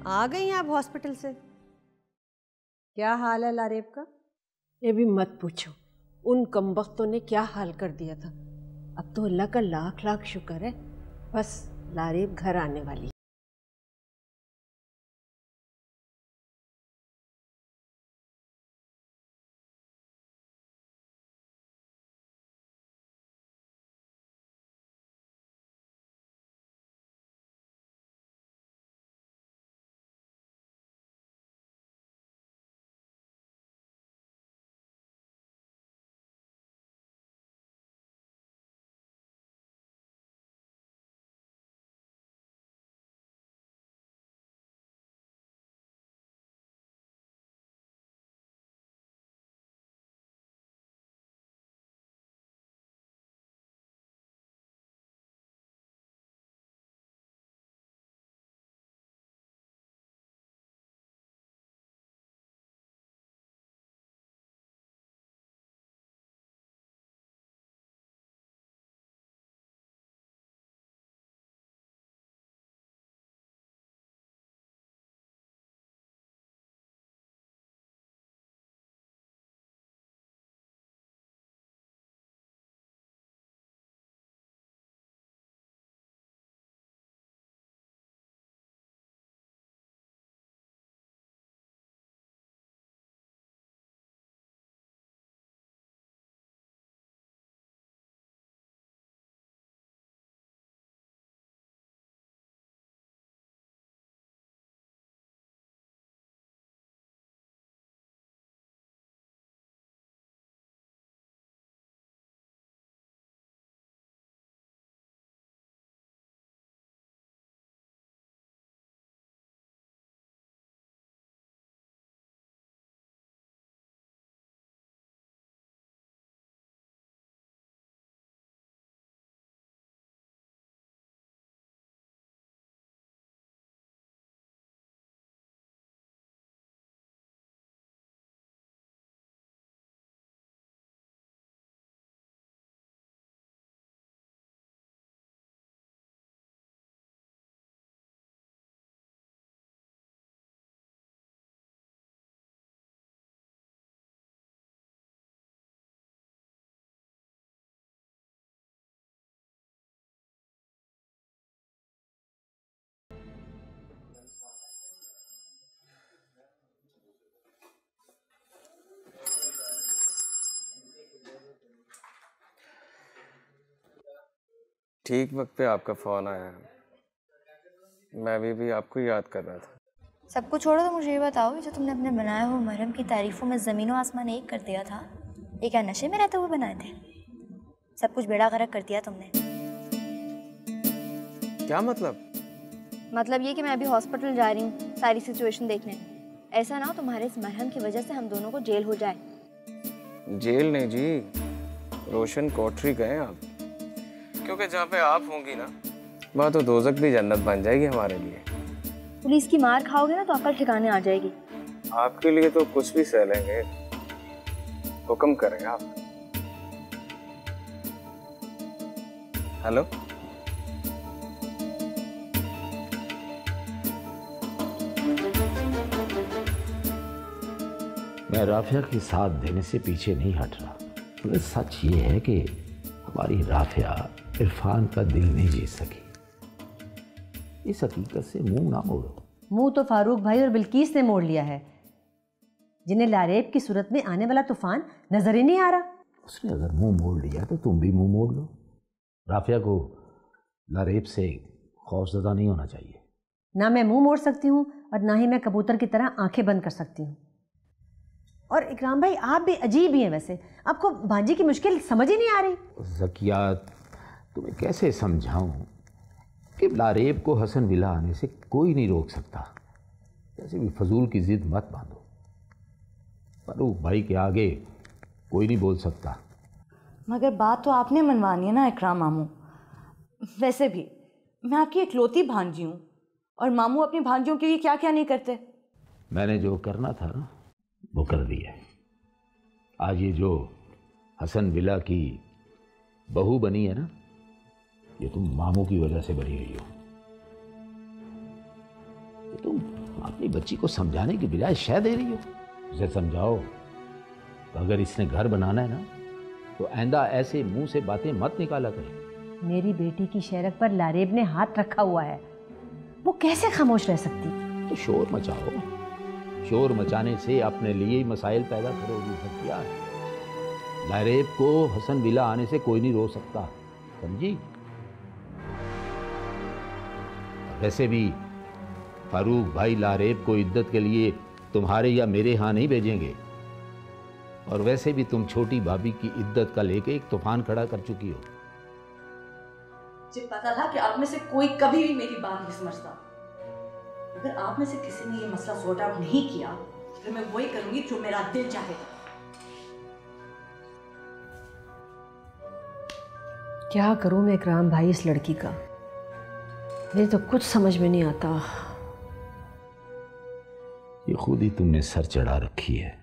आ गई आप हॉस्पिटल से? क्या हाल है लारेब का? ये भी मत पूछो, उन कमबख्तों ने क्या हाल कर दिया था। अब तो अल्लाह का लाख लाख शुक्र है, बस लारेब घर आने वाली। ठीक वक्त पे आपका फ़ोन आया। मैं भी आपको याद कर रहा था। सब कुछ छोड़ो तो मुझे ये बताओ, जो तुमने अपने बनाए हुए मरहम की तारीफों में ज़मीन व आसमान एक कर दिया था, ये क्या नशे में रहते हुए बनाए थे? सब कुछ बेड़ा गर्क कर दिया तुमने। क्या मतलब? मतलब ये कि मैं अभी हॉस्पिटल जा रही हूँ सारी सिचुएशन देखने। ऐसा ना हो तुम्हारे इस मरहम की वजह से हम दोनों को जेल हो जाए। जेल नहीं जी, रोशन कोठरी गए आप, क्योंकि जहाँ पे आप होंगी ना, वहाँ तो दोज़ख भी जन्नत बन जाएगी हमारे लिए। पुलिस की मार खाओगे ना तो अकल ठिकाने आ जाएगी। आपके लिए तो कुछ भी सह लेंगे। हुक्म करें आप। हेलो, मैं राफिया के साथ देने से पीछे नहीं हट रहा। तो सच ये है कि हमारी राफिया इरफान का दिल नहीं जीत सकी। इस हकीकत से मुंह ना मोड़ो। मुंह तो फारूक भाई और बिल्किस ने मोड़ लिया है, जिन्हें लारेब की सूरत में आने वाला तूफान नजर ही नहीं आ रहा। उसने अगर मुंह मोड़ लिया तो तुम भी मुंह मोड़ लो। राफिया को लारेब से खौफजदा नहीं होना चाहिए। ना मैं मुंह मोड़ सकती हूँ और ना ही मैं कबूतर की तरह आंखें बंद कर सकती हूँ। और इकराम भाई, आप भी अजीब ही हैं वैसे, आपको भांजी की मुश्किल समझ ही नहीं आ रही। ज़किया, तुम्हें कैसे समझाऊं कि लारेब को हसन विला आने से कोई नहीं रोक सकता। वैसे भी फजूल की जिद मत बांधो। फारूक भाई के आगे कोई नहीं बोल सकता। मगर बात तो आपने मनवानी है ना इकराम मामू। वैसे भी मैं आपकी इकलौती भांजी हूँ, और मामू अपनी भांजियों के लिए क्या क्या नहीं करते। मैंने जो करना था ना वो कर दिया है। आज ये जो हसन विला की बहू बनी है ना, ये तुम मामू की वजह से बनी हुई हो। तो तुम अपनी बच्ची को समझाने की बजाय शह दे रही हो। उसे समझाओ तो अगर इसने घर बनाना है ना तो आइंदा ऐसे मुंह से बातें मत निकाला करे। मेरी बेटी की शेरक पर लारेब ने हाथ रखा हुआ है, वो कैसे खामोश रह सकती? तो शोर मचाओ, शोर मचाने से अपने लिए ही मसाइल पैदा करोगी। सब क्या है, लारेब को हसन विला आने से कोई नहीं रोक सकता, समझी? वैसे भी फारूक भाई लारेब को इद्दत के लिए तुम्हारे या मेरे यहाँ नहीं भेजेंगे, और वैसे भी तुम छोटी भाभी की इद्दत का लेके एक तूफान खड़ा कर चुकी हो। मुझे पता था कि आप में से कोई कभी भी मेरी बात नहीं समझता। अगर आप में से किसी ने ये मसला सॉर्ट आउट नहीं किया फिर मैं वही करूंगी जो मेरा दिल चाहेगा। क्या करूं मैं इकराम भाई इस लड़की का, मुझे तो कुछ समझ में नहीं आता। ये खुद ही तुमने सर चढ़ा रखी है।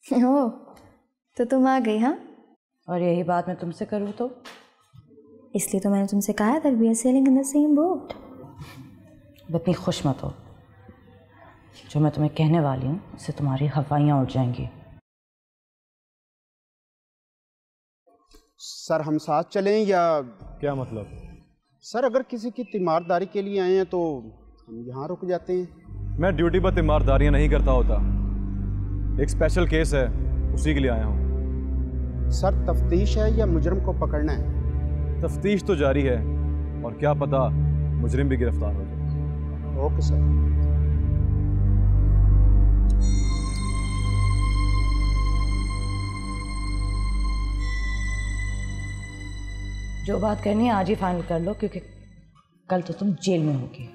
ओह, तो तुम आ गई? हाँ, और यही बात मैं तुमसे करूँ तो? इसलिए तो मैंने तुमसे कहा that we are sailing in the same boat। इतनी खुश मत हो, जो मैं तुम्हें कहने वाली हूँ उससे तुम्हारी हवाइयाँ उड़ जाएंगी। सर हम साथ चलें या? क्या मतलब? सर अगर किसी की तीमारदारी के लिए आए हैं तो हम यहाँ रुक जाते हैं। मैं ड्यूटी पर तीमारदारियाँ नहीं करता होता, एक स्पेशल केस है उसी के लिए आया हूँ। सर तफ्तीश है या मुजरिम को पकड़ना है? तफ्तीश तो जारी है और क्या पता मुजरिम भी गिरफ्तार हो जाए। Okay sir. जो बात करनी है आज ही फाइनल कर लो, क्योंकि कल तो तुम जेल में होगी।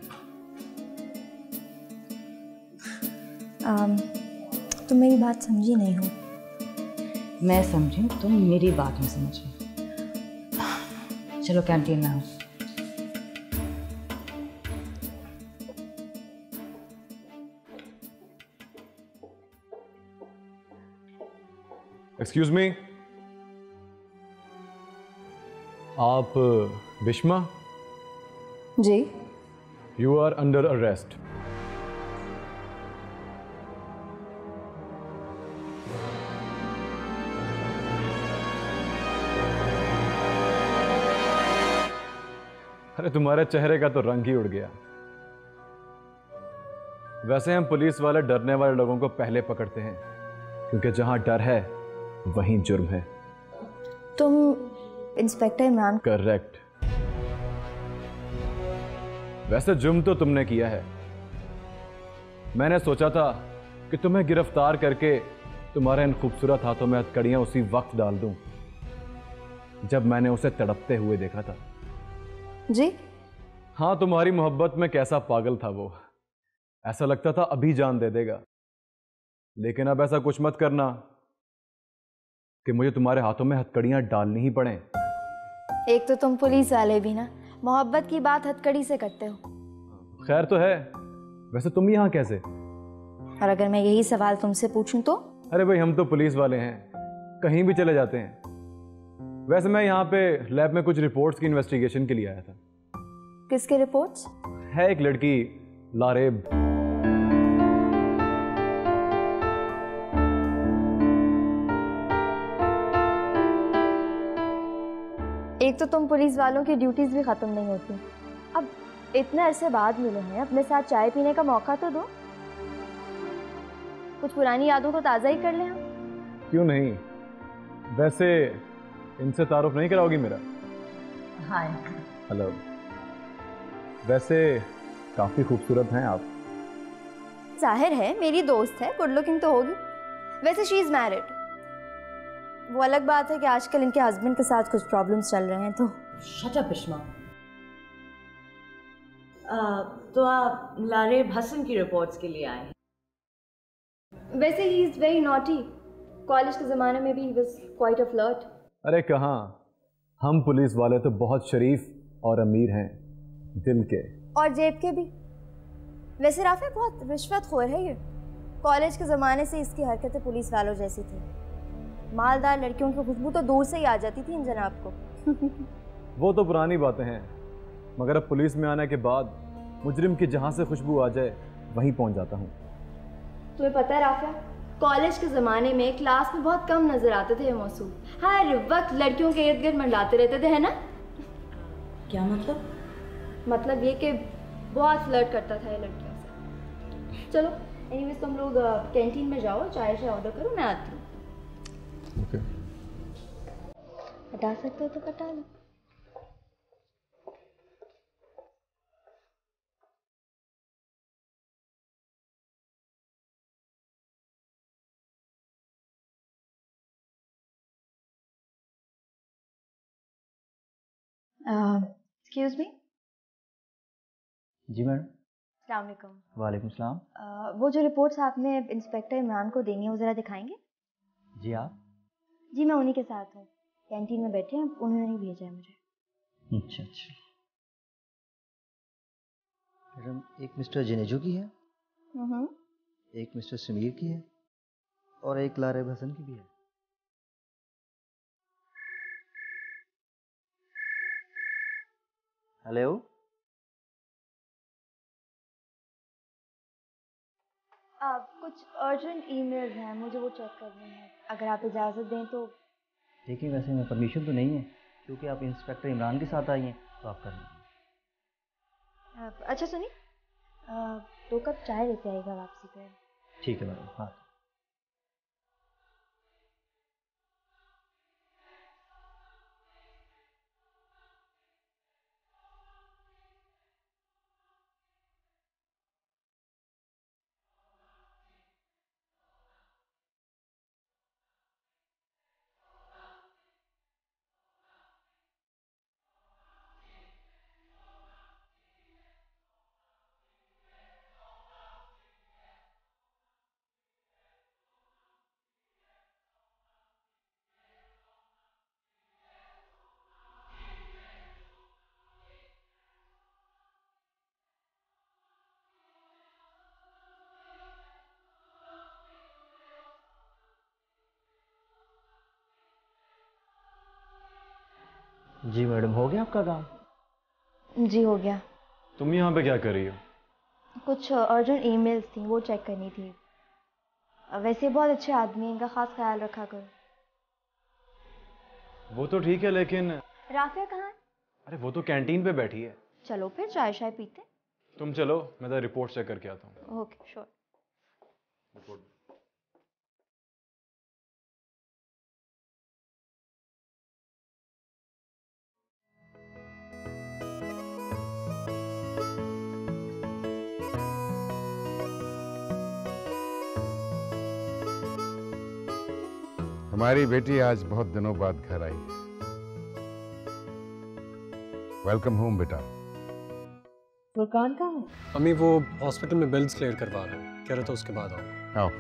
तुम मेरी बात समझी नहीं हो। मैं समझी, तुम मेरी बात नहीं समझी। चलो कैंटीन में आओ। एक्सक्यूज मी, आप बिश्मा? जी। You are under arrest. अरे तुम्हारे चेहरे का तो रंग ही उड़ गया। वैसे हम पुलिस वाले डरने वाले लोगों को पहले पकड़ते हैं, क्योंकि जहां डर है वहीं जुर्म है। तुम इंस्पेक्टर इमरान? करेक्ट। वैसे जुर्म तो तुमने किया है। मैंने सोचा था कि तुम्हें गिरफ्तार करके तुम्हारे इन खूबसूरत हाथों में हथकड़ियां उसी वक्त डाल दूं जब मैंने उसे तड़पते हुए देखा था। जी? हाँ, तुम्हारी मोहब्बत में कैसा पागल था वो। ऐसा लगता था अभी जान दे देगा। लेकिन अब ऐसा कुछ मत करना कि मुझे तुम्हारे हाथों में हथकड़ियां डालनी ही पड़े। एक तो तुम पुलिस वाले भी ना मोहब्बत की बात हथकड़ी से करते हो। खैर तो है। वैसे तुम यहाँ कैसे? और अगर मैं यही सवाल तुमसे पूछूं तो? अरे भाई, हम तो पुलिस वाले हैं, कहीं भी चले जाते हैं। वैसे मैं यहाँ पे लैब में कुछ रिपोर्ट्स की इन्वेस्टिगेशन के लिए आया था। किसके रिपोर्ट्स? है एक लड़की लारेब। एक तो तुम पुलिस वालों की ड्यूटीज भी खत्म नहीं होती, अब इतने अरसे बाद मिले हैं, अपने साथ चाय पीने का मौका तो दो। कुछ पुरानी यादों को ताज़ा ही कर लें हम। क्यों नहीं? वैसे इनसे तारुफ नहीं कराओगी मेरा? हाय। हेलो। वैसे काफी खूबसूरत हैं आप। जाहिर है मेरी दोस्त है, गुड लुकिंग तो होगी। वैसे शी इज मैरिड। वो अलग बात है कि आजकल इनके हस्बैंड के साथ कुछ प्रॉब्लम्स चल रहे हैं तो। Shut up Bisma. तो आप लारेब हसन की रिपोर्ट्स के लिए आए हैं? वैसे he is very naughty. College के ज़माने में भी he was quite a flirt. अरे कहाँ, हम पुलिस वाले तो बहुत शरीफ और अमीर हैं, दिल के और जेब के भी। वैसे राफे बहुत रिश्वतखोर है ये। कॉलेज के ज़माने से इसकी हरकतें पुलिस वालों जैसी थी। मालदार लड़कियों की खुशबू तो दूर से ही आ जाती थी इन जनाब को। वो तो पुरानी बातें हैं, मगर अब पुलिस में आने के बाद मुजरिम की जहाँ से खुशबू आ जाए वहीं पहुँच जाता हूँ। तुम्हें पता है राफिया, कॉलेज के ज़माने में क्लास में बहुत कम नजर आते थे ये मौसूम। हर वक्त लड़कियों के इर्द गिर्द मंडलाते रहते थे, है ना? क्या मतलब? मतलब ये कि बहुत फ्लर्ट करता था ये लड़कियों से। चलो एनीवेज तुम लोग कैंटीन में जाओ, चाय शाय ऑर्डर करो, मैं आती हूँ। ओके। हटा सकते हो तो हटा लो। Excuse me. जी मैडम। अस्सलाम वालेकुम। वालेकुम सलाम। वो जो रिपोर्ट्स आपने इंस्पेक्टर इमरान को देनी है वो ज़रा दिखाएंगे? जी आप? जी मैं उन्हीं के साथ हूँ, कैंटीन में बैठे हैं, उन्होंने ही भेजा है मुझे। अच्छा अच्छा। मैडम एक मिस्टर जनेजो की है, एक मिस्टर समीर की है और एक लारेब हसन की भी है। हेलो। कुछ अर्जेंट ईमेल्स हैं, मुझे वो चेक करने हैं, अगर आप इजाज़त दें तो। देखिए वैसे में परमिशन तो नहीं है, क्योंकि आप इंस्पेक्टर इमरान के साथ आई हैं तो आप कर लेंगे। अच्छा सुनिए, 2 कप चाय लेते आइएगा वापसी पे। ठीक है मैडम। हाँ। जी मैडम, हो गया आपका काम? जी हो गया। तुम यहाँ पे क्या कर रही हो? कुछ अर्जेंट ईमेल्स थी, वो चेक करनी थी। वैसे बहुत अच्छे आदमी हैं, इनका खास ख्याल रखा करो। वो तो ठीक है, लेकिन राफिया कहाँ है? अरे वो तो कैंटीन पे बैठी है। चलो फिर चाय शाय पीते। तुम चलो, मैं तो रिपोर्ट चेक करके आता हूँ। Okay sure. हमारी बेटी आज बहुत दिनों बाद घर आई है। वेलकम होम बेटा। फुरकान कहाँ है? अम्मी वो हॉस्पिटल में बिल्स क्लियर करवा रहा हूँ, कह रहा था उसके बाद आओ। आओ।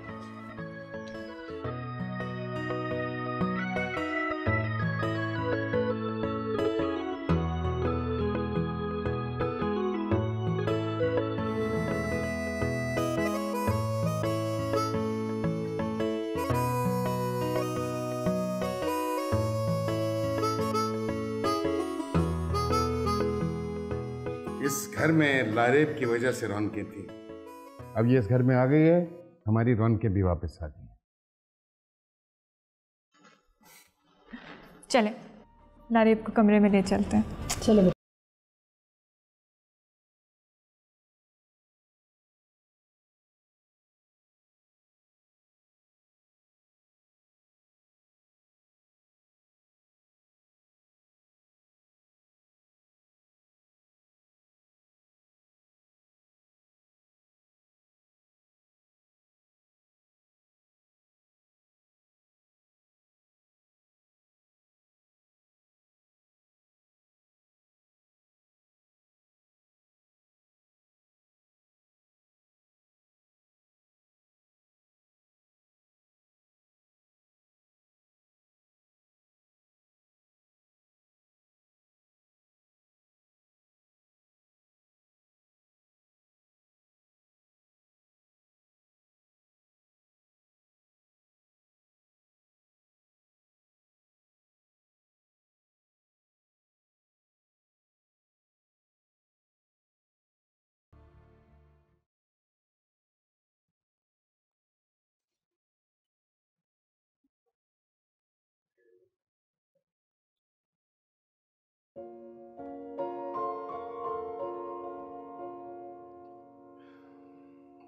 इस घर में लारेब की वजह से रौनकें थी, अब ये इस घर में आ गई है, हमारी रौनकें भी वापस आ गई। चले लारेब को कमरे में ले चलते हैं। चलो।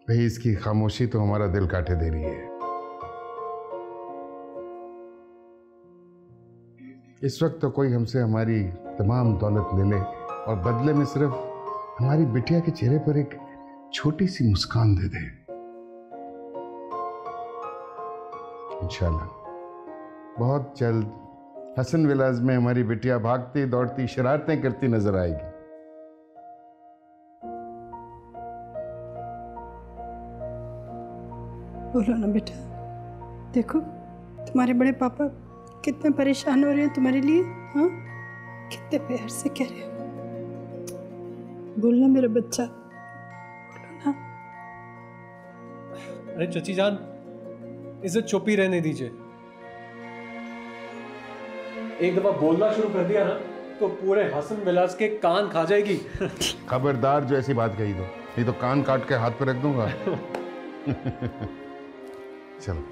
भाई इसकी खामोशी तो हमारा दिल काटे दे रही है। इस वक्त तो कोई हमसे हमारी तमाम दौलत ले ले और बदले में सिर्फ हमारी बिटिया के चेहरे पर एक छोटी सी मुस्कान दे दे। इंशाल्लाह बहुत जल्द हसन विलास में हमारी बिटिया भागती दौड़ती शरारतें करती नजर आएगी। बोलो ना बेटा, देखो तुम्हारे बड़े पापा कितने परेशान हो रहे हैं तुम्हारे लिए। हाँ, कितने प्यार से कह रहे हो। बोलना मेरा बच्चा, बोलो ना। अरे चची जान, इसे चुप ही रहने दीजिए। एक दफा बोलना शुरू कर दिया ना तो पूरे हसन विलास के कान खा जाएगी। खबरदार जो ऐसी बात कही दो, नहीं तो कान काट के हाथ पे रख दूंगा। चलो।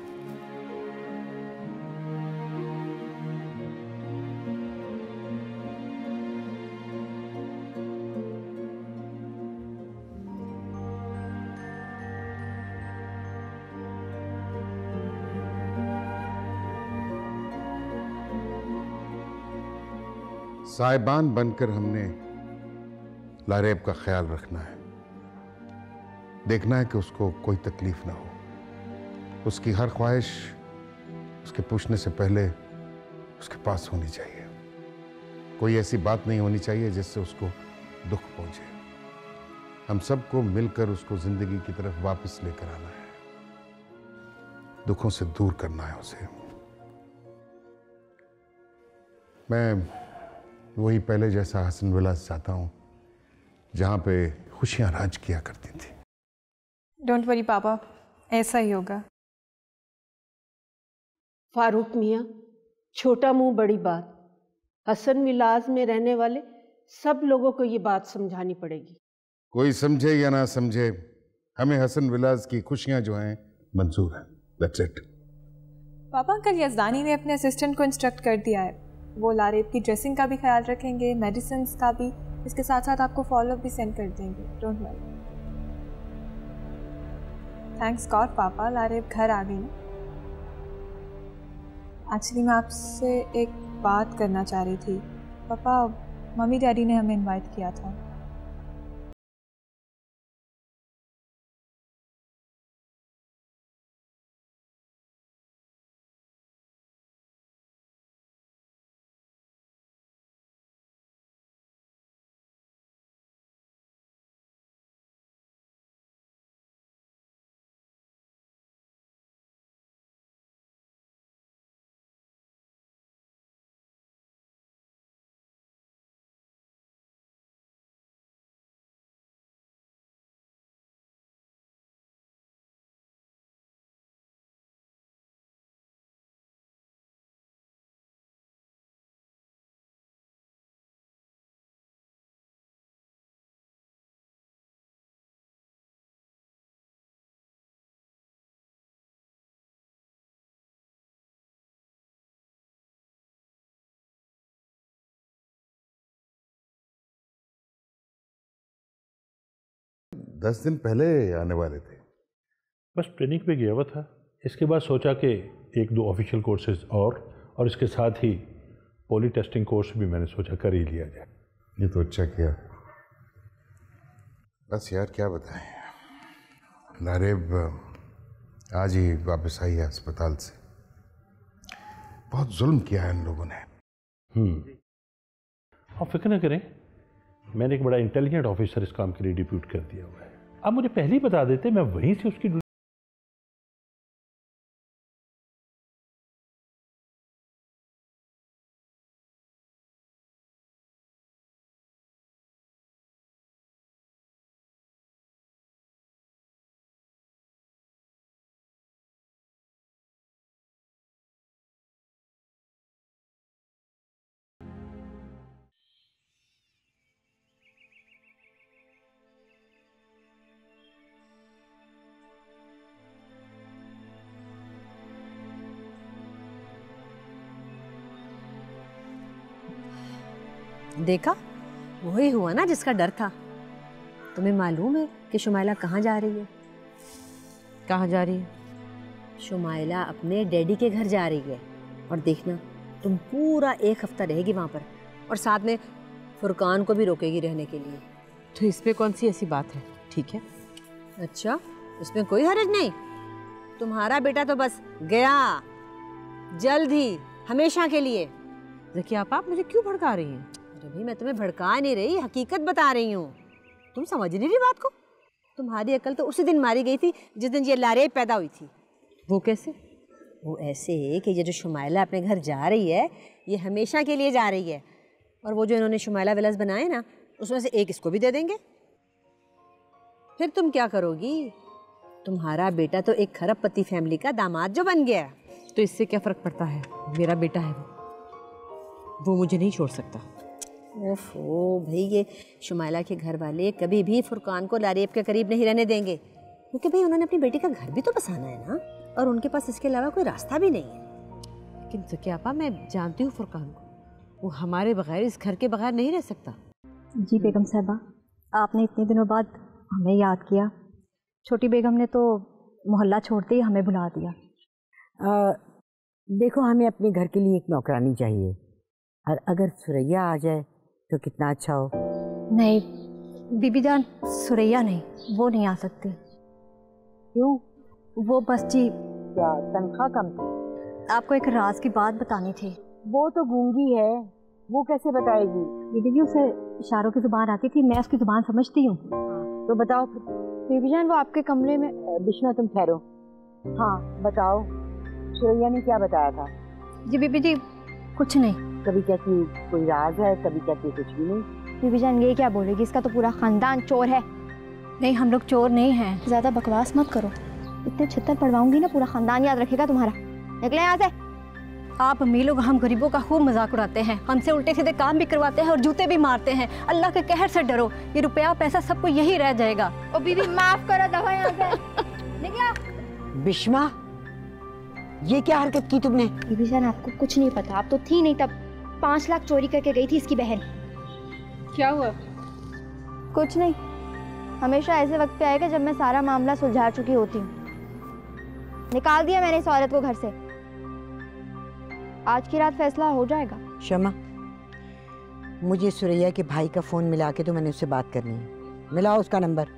साहिबान बनकर हमने लारेब का ख्याल रखना है, देखना है कि उसको कोई तकलीफ ना हो, उसकी हर ख्वाहिश उसके पूछने से पहले उसके पास होनी चाहिए। कोई ऐसी बात नहीं होनी चाहिए जिससे उसको दुख पहुंचे। हम सबको मिलकर उसको जिंदगी की तरफ वापस लेकर आना है, दुखों से दूर करना है उसे। मैं वही पहले जैसा हसन विलास चाहता हूं जहां पे खुशियां राज किया करती थी। डोंट वरी पापा, ऐसा ही होगा। फारूक मियाँ, छोटा मुंह बड़ी बात। हसन विलास में रहने वाले सब लोगों को ये बात समझानी पड़ेगी। कोई समझे या ना समझे, हमें हसन विलास की खुशियां जो हैं मंजूर हैं। That's it. पापा, कल यज़दानी ने अपने असिस्टेंट को इंस्ट्रक्ट कर दिया है, वो लारेब की ड्रेसिंग का भी ख्याल रखेंगे, मेडिसिन का भी, इसके साथ साथ आपको फॉलोअप भी सेंड कर देंगे। Don't worry. थैंक्स गॉड पापा, लारेब घर आ गई। एक्चुअली मैं आपसे एक बात करना चाह रही थी। पापा, मम्मी डैडी ने हमें इनवाइट किया था। 10 दिन पहले आने वाले थे। बस ट्रेनिंग पे गया हुआ था, इसके बाद सोचा कि 1-2 ऑफिशियल कोर्सेज और इसके साथ ही पोली टेस्टिंग कोर्स भी मैंने सोचा कर ही लिया जाए। ये तो अच्छा किया। बस यार क्या बताएं, लारेब आज ही वापस आई है अस्पताल से। बहुत जुल्म किया है इन लोगों ने। आप फिक्र न करें, मैंने एक बड़ा इंटेलिजेंट ऑफिसर इस काम के लिए डिप्यूट कर दिया हुआ है। आप मुझे पहले ही बता देते, मैं वहीं से उसकी देखा, वही हुआ ना जिसका डर था। तुम्हें मालूम है कि शुमाइला कहाँ जा रही है? कहाँ जा रही है? शुमाइला अपने डैडी के घर जा रही है। और देखना, तुम पूरा 1 हफ्ता रहेगी वहाँ पर, और साथ में फुरकान को भी रोकेगी रहने के लिए। तो इसमें कौन सी ऐसी बात है? ठीक है। अच्छा, इसमें कोई हर्ज नहीं। तुम्हारा बेटा तो बस गया, जल्द ही, हमेशा के लिए। ज़किया आप मुझे क्यों भड़का रही हैं? अरे भाई, मैं तुम्हें भड़का नहीं रही, हकीकत बता रही हूँ। तुम समझ नहीं रही बात को। तुम्हारी अकल तो उसी दिन मारी गई थी जिस दिन ये लारेब पैदा हुई थी। वो कैसे? वो ऐसे कि ये जो शुमाइला अपने घर जा रही है, ये हमेशा के लिए जा रही है। और वो जो इन्होंने शुमाइला विलास बनाए ना, उसमें से एक इसको भी दे देंगे। फिर तुम क्या करोगी? तुम्हारा बेटा तो एक खरबपति फैमिली का दामाद जो बन गया। तो इससे क्या फ़र्क पड़ता है? मेरा बेटा है वो मुझे नहीं छोड़ सकता। ओफो भाई, ये शुमाइला के घर वाले कभी भी फुरकान को लारेब के करीब नहीं रहने देंगे, क्योंकि भाई उन्होंने अपनी बेटी का घर भी तो बसाना है ना, और उनके पास इसके अलावा कोई रास्ता भी नहीं है। लेकिन ज़किया आपा, मैं जानती हूँ फुरकान को, वो हमारे बगैर, इस घर के बगैर नहीं रह सकता। जी बेगम साहबा, आपने इतने दिनों बाद हमें याद किया। छोटी बेगम ने तो मोहल्ला छोड़ते ही हमें भुला दिया। देखो, हमें अपने घर के लिए एक नौकरानी चाहिए, और अगर सुरैया आ जाए तो कितना अच्छा हो। नहीं बीबी जान, सुरैया नहीं, वो नहीं आ सकती। क्यों? वो बस जी, क्या तनख्वाह कम थी? आपको एक राज की बात बतानी थी। वो तो गूंगी है, वो कैसे बताएगी? बीबी जी, उसे इशारों की जुबान आती थी, मैं उसकी जुबान समझती हूँ। तो बताओ। बीबी जान, वो आपके कमरे में। बिश्मा तुम ठहरो। हाँ बताओ, सुरैया ने क्या बताया था? जी बीबी जी, कुछ नहीं। कभी कहती कोई राज है, कभी कहती कुछ भी नहीं। बीबी जान ये क्या बोलेगी, इसका तो पूरा खानदान चोर है। नहीं, हम लोग चोर नहीं हैं। ज्यादा बकवास मत करो, इतने छित्तर पड़वाऊंगी ना, पूरा खानदान याद रखेगा तुम्हारा। निकले यहाँ से। आप अमीर लोग हम गरीबों का खूब मजाक उड़ाते हैं, हमसे उल्टे सीधे काम भी करवाते हैं और जूते भी मारते हैं। अल्लाह के कहर से डरो, ये रुपया पैसा सबको यही रह जाएगा। ओ बीबी माफ करो, दफा यहाँ से। निकला। बिश्मा, ये क्या हरकत की तुमने? बीबी जान, आपको कुछ नहीं पता, आप तो थी नहीं तब। 5 लाख चोरी करके गई थी इसकी बहन। क्या हुआ? कुछ नहीं, हमेशा ऐसे वक्त पे आएगा जब मैं सारा मामला सुलझा चुकी होती हूँ। निकाल दिया मैंने इस औरत को घर से। आज की रात फैसला हो जाएगा। शमा, मुझे सुरैया के भाई का फोन मिला के, तो मैंने उससे बात करनी है। मिलाओ उसका नंबर।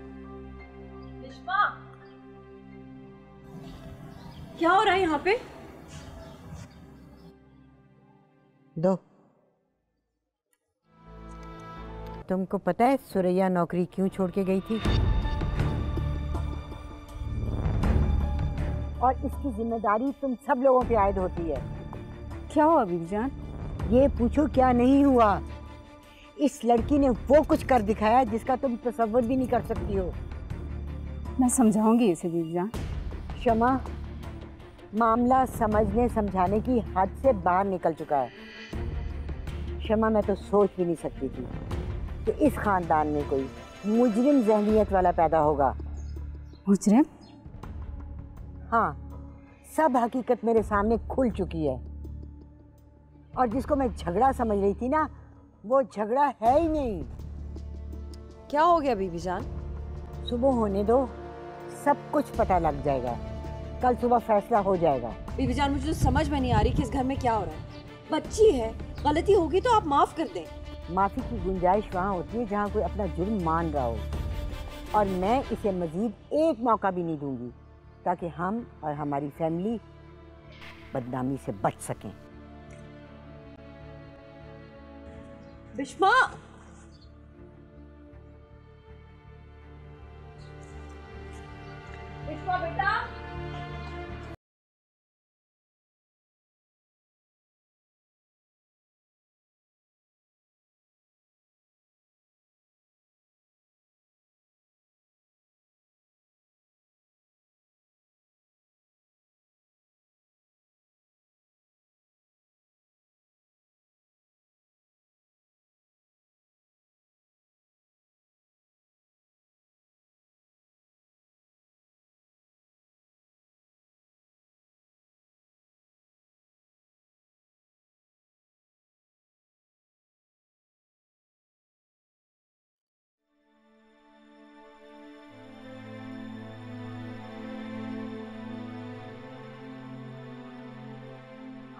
क्या हो रहा है यहाँ पे? दो। तुमको पता है सुरैया नौकरी क्यों छोड़ के गई थी? और इसकी जिम्मेदारी तुम सब लोगों पे आयद होती है। क्या हुआ बीबी जान? ये पूछो क्या नहीं हुआ। इस लड़की ने वो कुछ कर दिखाया जिसका तुम तसव्वुर भी नहीं कर सकती हो। मैं समझाऊंगी इसे बीबी जान। शमा, मामला समझने समझाने की हद से बाहर निकल चुका है। शमा, मैं तो सोच भी नहीं सकती थी कि इस खानदान में कोई मुजरिम ज़हनियत वाला पैदा होगा। मुजरिम? हाँ, सब हकीकत मेरे सामने खुल चुकी है। और जिसको मैं झगड़ा समझ रही थी ना, वो झगड़ा है ही नहीं। क्या हो गया बीबी जान? सुबह होने दो, सब कुछ पता लग जाएगा। कल सुबह फैसला हो जाएगा। बीबी जान, मुझे तो समझ में नहीं आ रही कि इस घर में क्या हो रहा है। बच्ची है, गलती होगी तो आप माफ कर दें। माफी की गुंजाइश वहाँ होती है जहाँ कोई अपना जुर्म मान रहा हो, और मैं इसे मजीद एक मौका भी नहीं दूंगी ताकि हम और हमारी फैमिली बदनामी से बच सकें। बिश्मा, बिश्मा बेटा,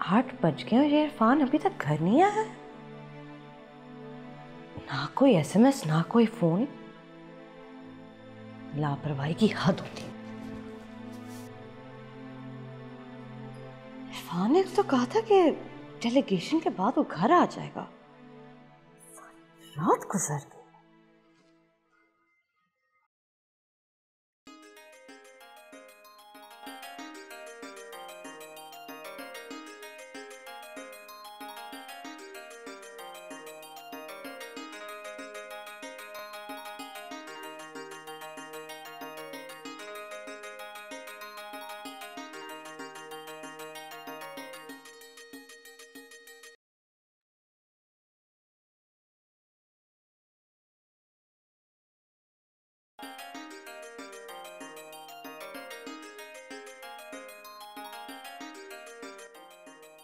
आठ बज गए और ये इरफान अभी तक घर नहीं आया। ना कोई एसएमएस, ना कोई फोन। लापरवाही की हद होती है। इरफान ने तो कहा था कि डेलीगेशन के बाद वो घर आ जाएगा। रात गुजर गई।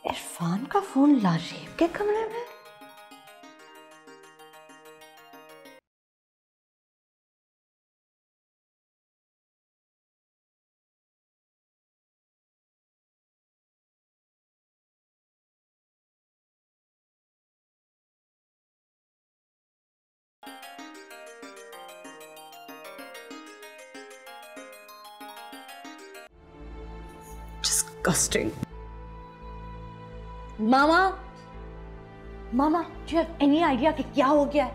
इरफान का फोन लारेब के कमरे में। Disgusting. Mama, mama, do you have any idea कि क्या हो गया है?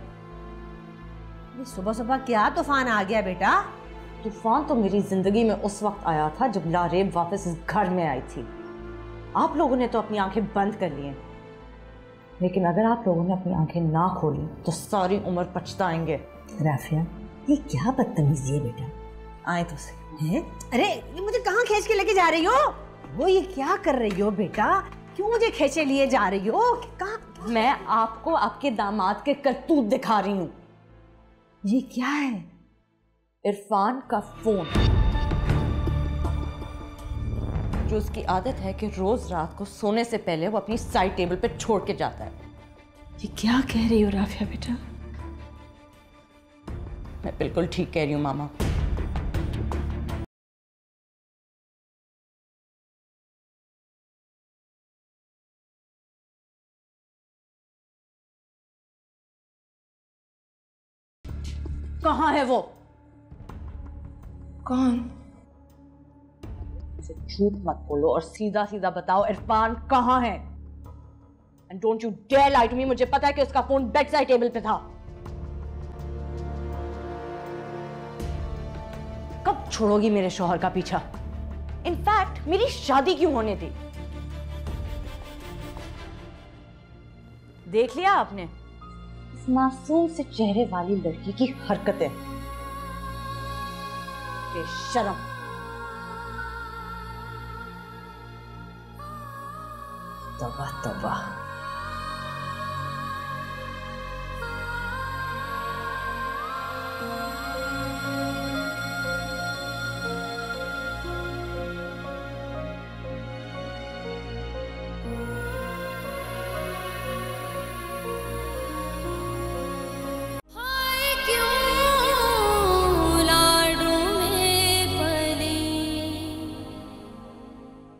ये सुबह सुबह क्या तूफान आ गया बेटा? तूफान तो मेरी जिंदगी में उस वक्त आया था जब लारेब वापस इस घर में आई थी। आप लोगों ने तो अपनी आंखें बंद कर ली हैं, लेकिन अगर आप लोगों ने अपनी आंखें ना खोली तो सारी उम्र पछताएंगे। राफिया, ये क्या बदतमीजी है बेटा? आए तो सही। हैं? अरे ये मुझे कहाँ खींच के लेके जा रही हो? वो ये क्या कर रही हो बेटा? क्यों मुझे खींचे लिए जा रही हो? कहाँ? मैं आपको आपके दामाद के करतूत दिखा रही हूँ। ये क्या है? इरफान का फोन, जो उसकी आदत है कि रोज रात को सोने से पहले वो अपनी साइड टेबल पे छोड़ के जाता है। ये क्या कह रही हो राफिया बेटा? मैं बिल्कुल ठीक कह रही हूँ मामा। कहाँ है वो? कौन? झूठ मत बोलो और सीधा सीधा बताओ इरफान कहाँ है? And don't you dare lie to me. मुझे पता है कि उसका फोन बेड साइड टेबल पे था। कब छोड़ोगी मेरे शौहर का पीछा? इनफैक्ट मेरी शादी क्यों होने दी? देख लिया आपने इस मासूम से चेहरे वाली लड़की की हरकतें? बेशर्म। तौबा तौबा।